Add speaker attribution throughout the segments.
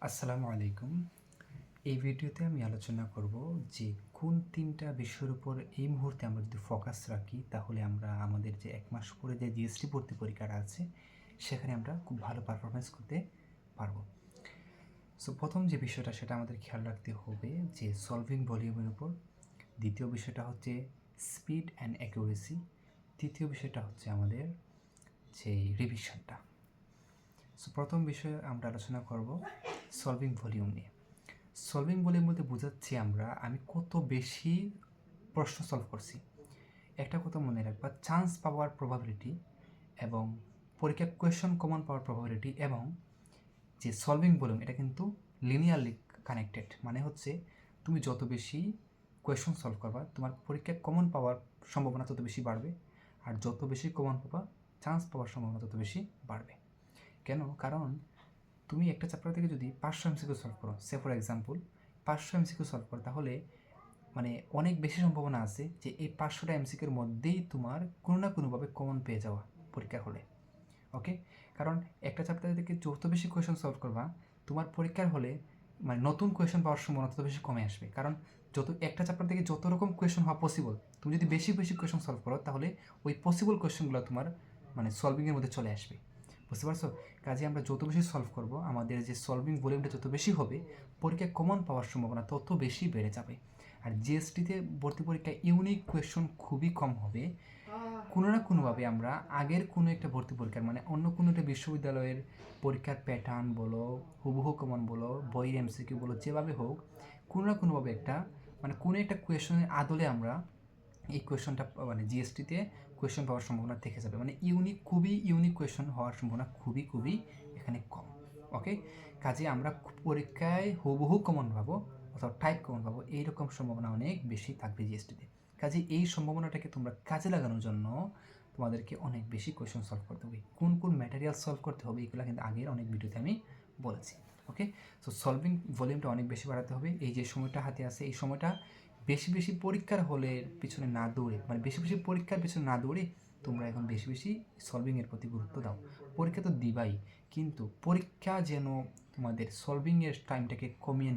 Speaker 1: আসসালামু আলাইকুম। এই ভিডিওতে আমি আলোচনা করব যে কোন ৩টা বিষয়ের উপর এই মুহূর্তে আমরা যদি ফোকাস রাখি তাহলে আমরা আমাদের যে ১ মাস পরে যে জিএসটি ভর্তি পরীক্ষাটা আছে সেখানে আমরা খুব ভালো পারফরম্যান্স করতে পারবো। সো প্রথম যে বিষয়টা সেটা আমাদের খেয়াল রাখতে হবে যে সলভিং ভলিউমের উপর, দ্বিতীয় বিষয়টা হচ্ছে স্পিড অ্যান্ড অ্যাকুরেসি, তৃতীয় বিষয়টা হচ্ছে আমাদের যে রিভিশনটা। সো প্রথম বিষয়ে আমরা আলোচনা করব সলভিং ভলিউম নিয়ে। সলভিং ভলিউম বলতে বোঝাচ্ছি আমি কত বেশি প্রশ্ন সলভ করছি। একটা কথা মনে রাখবা, চান্স পাওয়ার প্রবাবিলিটি এবং পরীক্ষার কোয়েশন কমন পাওয়ার প্রবাবিলিটি এবং যে সলভিং ভলিউম এটা কিন্তু লিনিয়ারলি কানেক্টেড। মানে হচ্ছে তুমি যত বেশি কোয়েশন সলভ করবা তোমার পরীক্ষায় কমন পাওয়ার সম্ভাবনা তত বেশি বাড়বে, আর যত বেশি কমন পাবা চান্স পাওয়ার সম্ভাবনা তত বেশি বাড়বে। কেন? কারণ তুমি একটা চ্যাপ্টার থেকে যদি 500 এমসিকিউ সলভ করো, সে ফর এক্সাম্পল 500 এমসিকিউ সলভ করো, তাহলে মানে অনেক বেশি সম্ভাবনা আছে যে এই 500টা এমসিকিউর মধ্যেই তোমার কোনো না কোনোভাবে কমন পেয়ে যাওয়া পরীক্ষা হলে। ওকে, কারণ একটা চ্যাপ্টার থেকে যত বেশি কোয়েশন সলভ করবা তোমার পরীক্ষার হলে মানে নতুন কোয়েশন পাওয়ার সম্ভাবনা তত বেশি কমে আসবে। কারণ যত একটা চ্যাপ্টার থেকে যত রকম কোয়েশন হওয়া পসিবল, তুমি যদি বেশি বেশি কোয়েশন সলভ করো তাহলে ওই পসিবল কোয়েশনগুলো তোমার মানে সলভিংয়ের মধ্যে চলে আসবে। বুঝতে পারছো? কাজে আমরা যত বেশি সলভ করব আমাদের যে সলভিং ভলিউমটা যত বেশি হবে পরীক্ষায় কমন পাওয়ার সম্ভাবনা তত বেশি বেড়ে যাবে। আর জিএসটিতে ভর্তি পরীক্ষায় ইউনিক কোয়েশন খুবই কম হবে। কোনো না কোনোভাবে আমরা আগের কোনো একটা ভর্তি পরীক্ষার মানে অন্য কোনো একটা বিশ্ববিদ্যালয়ের পরীক্ষার প্যাটার্ন বলো, হুবহু কমন বলো, বইয়ের এমসিকিউ বলো, যেভাবে হোক কোনো না কোনোভাবে একটা মানে কোনো একটা কোয়েশনের আদলে আমরা এই কোয়েশনটা মানে জিএসটিতে কোয়েশন পাওয়ার সম্ভাবনা থেকে যাবে। মানে খুবই ইউনিক কোয়েশন হওয়ার সম্ভাবনা খুবই খুবই এখানে কম। ওকে, কাজে আমরা পরীক্ষায় হুবহু কমন পাবো অথবা টাইপ কমন পাবো এইরকম সম্ভাবনা অনেক বেশি থাকবে জিএসটিতে। কাজে এই সম্ভাবনাটাকে তোমরা কাজে লাগানোর জন্য তোমাদেরকে অনেক বেশি কোয়েশন সলভ করতে হবে। কোন কোন ম্যাটেরিয়াল সলভ করতে হবে এগুলো কিন্তু আগের অনেক ভিডিওতে আমি বলেছি। ওকে, সো সলভিং ভলিউমটা অনেক বেশি বাড়াতে হবে। এই যে সময়টা হাতে আছে এই সময়টা বেশি বেশি পরীক্ষার হলের পিছনে না দৌড়ে মানে বেশি বেশি পরীক্ষার পিছনে না দৌড়ে তোমরা এখন বেশি বেশি সলভিংয়ের প্রতি গুরুত্ব দাও। পরীক্ষা তো দিবাই, কিন্তু পরীক্ষা যেন তোমাদের সলভিংয়ের টাইমটাকে কমিয়ে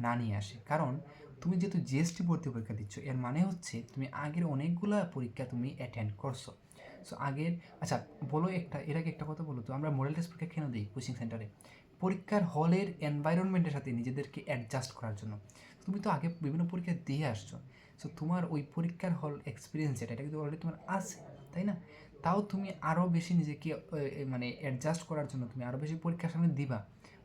Speaker 1: না নিয়ে আসে। কারণ তুমি যেহেতু জিএসটি ভর্তি পরীক্ষা দিচ্ছ এর মানে হচ্ছে তুমি আগের অনেকগুলা পরীক্ষা তুমি অ্যাটেন্ড করছো। সো আগের আচ্ছা বলো এর আগে একটা কথা বলো তো, আমরা মডেল টেস্ট পরীক্ষা কেন দিই কোচিং সেন্টারে? পরীক্ষার হলের এনভায়রনমেন্টের সাথে নিজেদেরকে অ্যাডজাস্ট করার জন্য। তুমি তো আগে বিভিন্ন পরীক্ষা দিয়ে আসছো, সো তোমার ওই পরীক্ষার হল এক্সপিরিয়েন্স এটা কিন্তু অলরেডি তোমার আছে, তাই না? তাও তুমি আরও বেশি নিজেকে মানে অ্যাডজাস্ট করার জন্য তুমি আরও বেশি পরীক্ষার সামনে দিবা।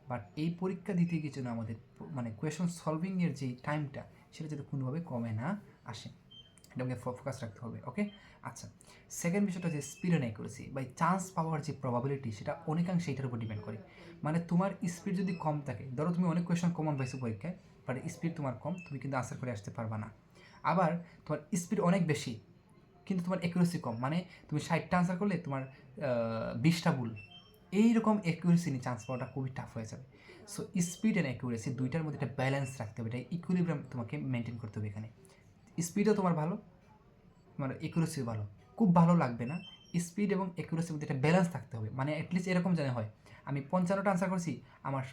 Speaker 1: বাট এই পরীক্ষা দিতে গিয়ে যেন আমাদের মানে কোয়েশন সলভিংয়ের যে টাইমটা সেটা যাতে কোনোভাবে কমে না আসে, এটাকে ফোকাস রাখতে হবে। ওকে, আচ্ছা, সেকেন্ড বিষয়টা যে স্পিড অ্যান্ড অ্যাকুরেসি বা চান্স পাওয়ার যে প্রবাবিলিটি সেটা অনেকাংশে এটার উপর ডিপেন্ড করে। মানে তোমার স্পিড যদি কম থাকে, ধরো তুমি অনেক কোয়েশন কমন পাইছো পরীক্ষায় বাট স্পিড তোমার কম, তুমি কিন্তু আনসার করে আসতে পারবা না। আবার তোমার স্পিড অনেক বেশি কিন্তু তোমার অ্যাকুরেসি কম, মানে তুমি 60টা আনসার করলে তোমার 20টা ভুল, এইরকম অ্যাকুরেসি নিয়ে চান্স পাওয়াটা খুবই টাফ হয়ে যাবে। সো স্পিড অ্যান্ড অ্যাকুরেসি দুইটার মধ্যে একটা ব্যালেন্স রাখতে হবে, এটা ইকুইলিব্রিয়াম তোমাকে মেনটেন করতে হবে। এখানে স্পিডও তোমার ভালো, মানে অ্যাকুরেসিও ভালো, খুব ভালো লাগবে না। স্পিড এবং অ্যাকুরেসির মধ্যে একটা ব্যালেন্স থাকতে হবে, মানে অ্যাটলিস্ট এরকম জানা হয় আমি 55টা আনসার করছি আমার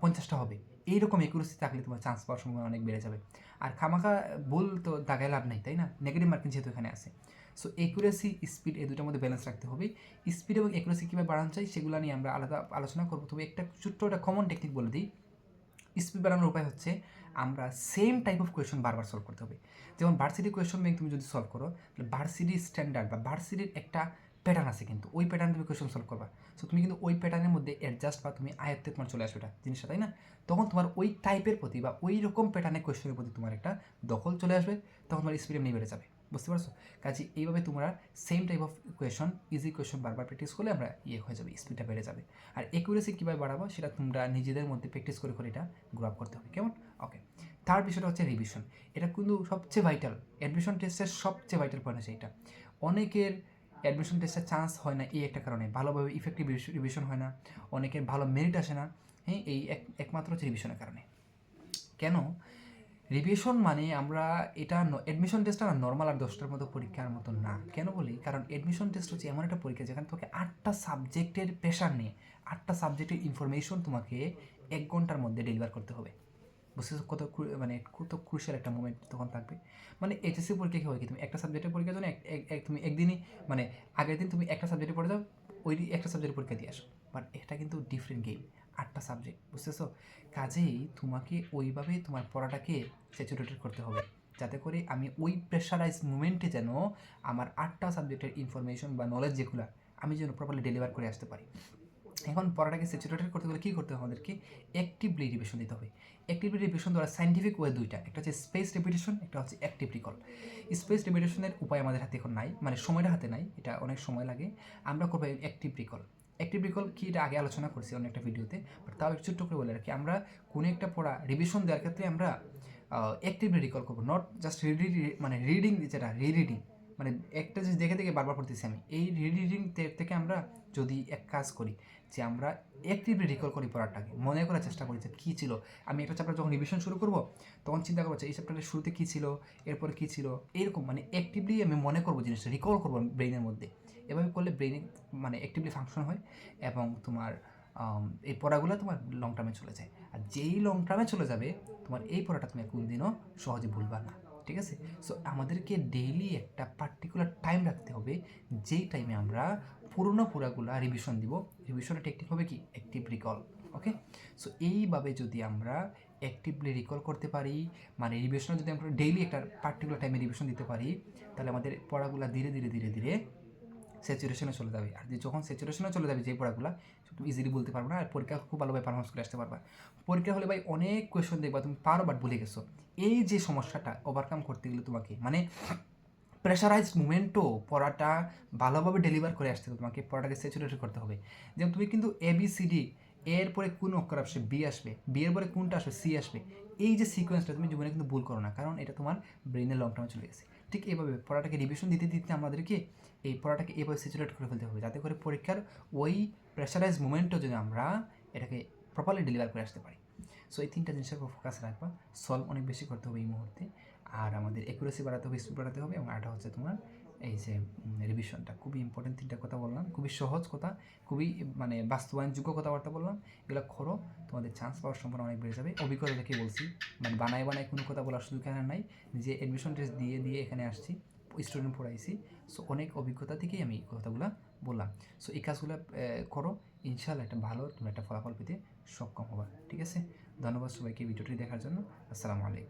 Speaker 1: 50টা হবে, এইরকম অ্যাকুরেসি থাকলে তোমার চান্স পাওয়ার সম্ভাবনা অনেক বেড়ে যাবে। আর খামাখা ভুল তো দাগায় লাভ নেই, তাই না? নেগেটিভ মার্কিং যেহেতু এখানে আছে। সো অ্যাকুরেসি স্পিড এই দুটোর মধ্যে ব্যালেন্স রাখতে হবে। স্পিড এবং অ্যাকুরেসি কীভাবে বাড়ানো চাই সেগুলো নিয়ে আমরা আলাদা আলোচনা করবো, তবে একটা ছোট্ট একটা কমন টেকনিক বলে দিই। স্পিড বাড়ানোর উপায় হচ্ছে আমরা সেম টাইপ অফ কোয়েশন বারবার সলভ করতে হবে। যেমন ভার্সিটি কোয়েশন ব্যাংক তুমি যদি সলভ করো তাহলে ভার্সিটি স্ট্যান্ডার্ড বা ভার্সিটির একটা প্যাটার্ন আছে, কিন্তু ওই প্যাটার্ন তুমি কোয়েশন সলভ করবা। সো তুমি কিন্তু ওই প্যাটার্নের মধ্যে অ্যাডজাস্ট বা তুমি আয়ত্তে তোমার চলে আসবে এটা জিনিসটা, তাই না? তখন তোমার ওই টাইপের প্রতি বা ওই রকম প্যাটার্নের কোয়েশনের প্রতি তোমার একটা দখল চলে আসবে, তখন তোমার স্পিড এমনি বেড়ে যাবে। বুঝতে পারছো? কাজে এইভাবে তোমরা same type of question easy question বারবার প্র্যাকটিস করলে আমরা হয়ে যাবে, স্পিডটা বেড়ে যাবে। আর অ্যাকুরেসি কীভাবে বাড়াবো সেটা তোমরা নিজেদের মধ্যে প্র্যাকটিস করে করে এটা গ্রো আপ করতে হবে, কেমন? ওকে, থার্ড বিষয়টা হচ্ছে রিভিশন। এটা কিন্তু সবচেয়ে ভাইটাল, অ্যাডমিশন টেস্টের সবচেয়ে ভাইটাল পয়েন্ট আছে এটা। অনেকের অ্যাডমিশন টেস্টের চান্স হয় না এই একটা কারণে, ভালোভাবে ইফেক্টিভ রিভিশন হয় না, অনেকের ভালো মেরিট আসে না। হ্যাঁ, এই একমাত্র হচ্ছে রিভিশনের কারণে। কেন? রিভিশন মানে আমরা এটা অ্যাডমিশন টেস্টটা না নর্মাল আর 10টার মতো পরীক্ষার মতো না। কেন বলি? কারণ অ্যাডমিশন টেস্ট হচ্ছে এমন একটা পরীক্ষা যেখানে তোকে 8টা সাবজেক্টের প্রেশার নিয়ে 8টা সাবজেক্টের ইনফরমেশন তোমাকে 1 ঘন্টার মধ্যে ডেলিভার করতে হবে। বুঝতেছো কত মানে কত ক্রুশিয়াল একটা মোমেন্ট তখন থাকবে। মানে এইচএসসি পরীক্ষা কী হয় কি তুমি একটা সাবজেক্টের পরীক্ষার জন্য তুমি একদিনই মানে আগের দিন তুমি একটা সাবজেক্টে পড়ে যাও, ওই একটা সাবজেক্টের পরীক্ষা দিয়ে আসো। বাট এটা কিন্তু ডিফারেন্ট গেম, 8টা সাবজেক্ট, বুঝতেছো? কাজেই তোমাকে ওইভাবে তোমার পড়াটাকে স্যাচুরেটেড করতে হবে, যাতে করে আমি ওই প্রেশারাইজ মুমেন্টে যেন আমার 8টা সাবজেক্টের ইনফরমেশন বা নলেজ যেগুলো আমি যেন প্রপারলি ডেলিভার করে আসতে পারি। এখন পড়াটাকে স্যাচুরেটেড করতে গেলে কী করতে হবে আমাদেরকে? অ্যাক্টিভলি রিভিশন দিতে হবে। অ্যাক্টিভলি রিভিশন দেওয়ার সাইন্টিফিক ওয়ে দুইটা, একটা হচ্ছে স্পেস রিপিটেশন, একটা হচ্ছে অ্যাক্টিভ রিকল। স্পেস রিপিটেশনের উপায় আমাদের হাতে এখন নাই, মানে সময়টা হাতে নাই, এটা অনেক সময় লাগে। আমরা করবো অ্যাক্টিভ রিকল। অ্যাক্টিভ রিকল কি এটা আগে আলোচনা করছি অন্য একটা ভিডিওতে, বাট তাও একটু ছোট্ট করে বলে রাখি। আমরা কোনো একটা পড়া রিভিশন দেওয়ার ক্ষেত্রে আমরা অ্যাক্টিভলি রিকল করবো, নট জাস্ট মানে রিডিং, যেটা রিডিং মানে একটা জিনিস দেখে দেখে বারবার পড়তেছি আমি, এই রিডিং থেকে আমরা যদি এক কাজ করি যে আমরা অ্যাক্টিভলি রিকল করি পড়াটাকে, মনে করার চেষ্টা করি যে কী ছিল। আমি একটা চ্যাপ্টার যখন রিভিশন শুরু করবো তখন চিন্তা করবো এই চ্যাপ্টারের শুরুতে কী ছিল, এরপরে কী ছিল, এরকম মানে অ্যাক্টিভলি আমি মনে করবো জিনিসটা, রিকল করবো ব্রেইনের মধ্যে। এভাবে করলে ব্রেইনে মানে অ্যাক্টিভলি ফাংশন হয় এবং তোমার এই পড়াগুলো তোমার লং টার্মে চলে যায়। আর যেই লং টার্মে চলে যাবে তোমার এই পড়াটা তুমি কোনদিনও সহজে ভুলবা না, ঠিক আছে? সো আমাদেরকে ডেইলি একটা পার্টিকুলার টাইম রাখতে হবে, যেই টাইমে আমরা পুরোনো পড়াগুলো রিভিশন দিব। রিভিশনের টেকনিক হবে কি? Active recall. ওকে, সো এইভাবে যদি আমরা অ্যাক্টিভলি রিকল করতে পারি, মানে রিভিশনে যদি আমরা ডেইলি একটা পার্টিকুলার টাইমে রিভিশন দিতে পারি, তাহলে আমাদের পড়াগুলো ধীরে ধীরে ধীরে ধীরে স্যাচুরেশনে চলে যাবে। আর যখন স্যাচুরেশনে চলে যাবে যে পড়াগুলো, তুমি ইজিলি বলতে পারবে না, আর পরীক্ষা খুব ভালোভাবে পারফরমেন্স করে আসতে পারবা। পরীক্ষা হলে ভাই অনেক কোয়েশন দেখবা তুমি পারো বাট ভুলে গেছো। এই যে সমস্যাটা ওভারকাম করতে গেলে তোমাকে মানে প্রেশারাইজড মুমেন্টও পড়াটা ভালোভাবে ডেলিভার করে আসতে হবে, তোমাকে পড়াটাকে স্যাচুরেটেড করতে হবে। যেমন তুমি কিন্তু ABCD এরপরে কোন অক্ষর আসবে, বি আসবে, বি এর পরে কোনটা আসবে, সি আসবে, এই যে সিকোয়েন্সটা তুমি জীবনে কিন্তু ভুল করো না, কারণ এটা তোমার ব্রেইনের লং টার্মে চলে গেছে। ঠিক এইভাবে পড়াটাকে রিভিশন দিতে দিতে আমাদেরকে এই পড়াটাকে এইভাবে স্যাচুরেট করে ফেলতে হবে, যাতে করে পরীক্ষার ওই প্রেশারাইজ মুমেন্টও যদি আমরা এটাকে প্রপারলি ডেলিভার করে আসতে পারি। সো এই 3টা জিনিসের উপর ফোকাস রাখবা। সলভ অনেক বেশি করতে হবে এই মুহূর্তে, আর আমাদের অ্যাকুরেসি বাড়াতে হবে, স্পিড বাড়াতে হবে, এবং আরেকটা হচ্ছে তোমার এই যে রিভিশনটা, খুবই ইম্পর্টেন্ট 3টা কথা বললাম, খুবই সহজ কথা, খুবই মানে বাস্তবায়নযোগ্য কথাবার্তা বললাম। এগুলো করো, তোমাদের চান্স পাওয়ার সম্ভাবনা অনেক বেড়ে যাবে। অভিজ্ঞতা থেকে বলছি, মানে বানায় বানায় কোনো কথা বলার সুযোগ এখানে নাই, যে অ্যাডমিশন টেস্ট দিয়ে দিয়ে এখানে আসছি, স্টুডেন্ট পড়াইছি। সো অনেক অভিজ্ঞতা থেকেই আমি এই কথাগুলো বললাম। সো এই কাজগুলো করো, ইনশাআল্লাহ একটা ভালো তুমি একটা ফলাফল পেতে সক্ষম হবা, ঠিক আছে? ধন্যবাদ সবাইকে ভিডিওটি দেখার জন্য। আসসালামু আলাইকুম।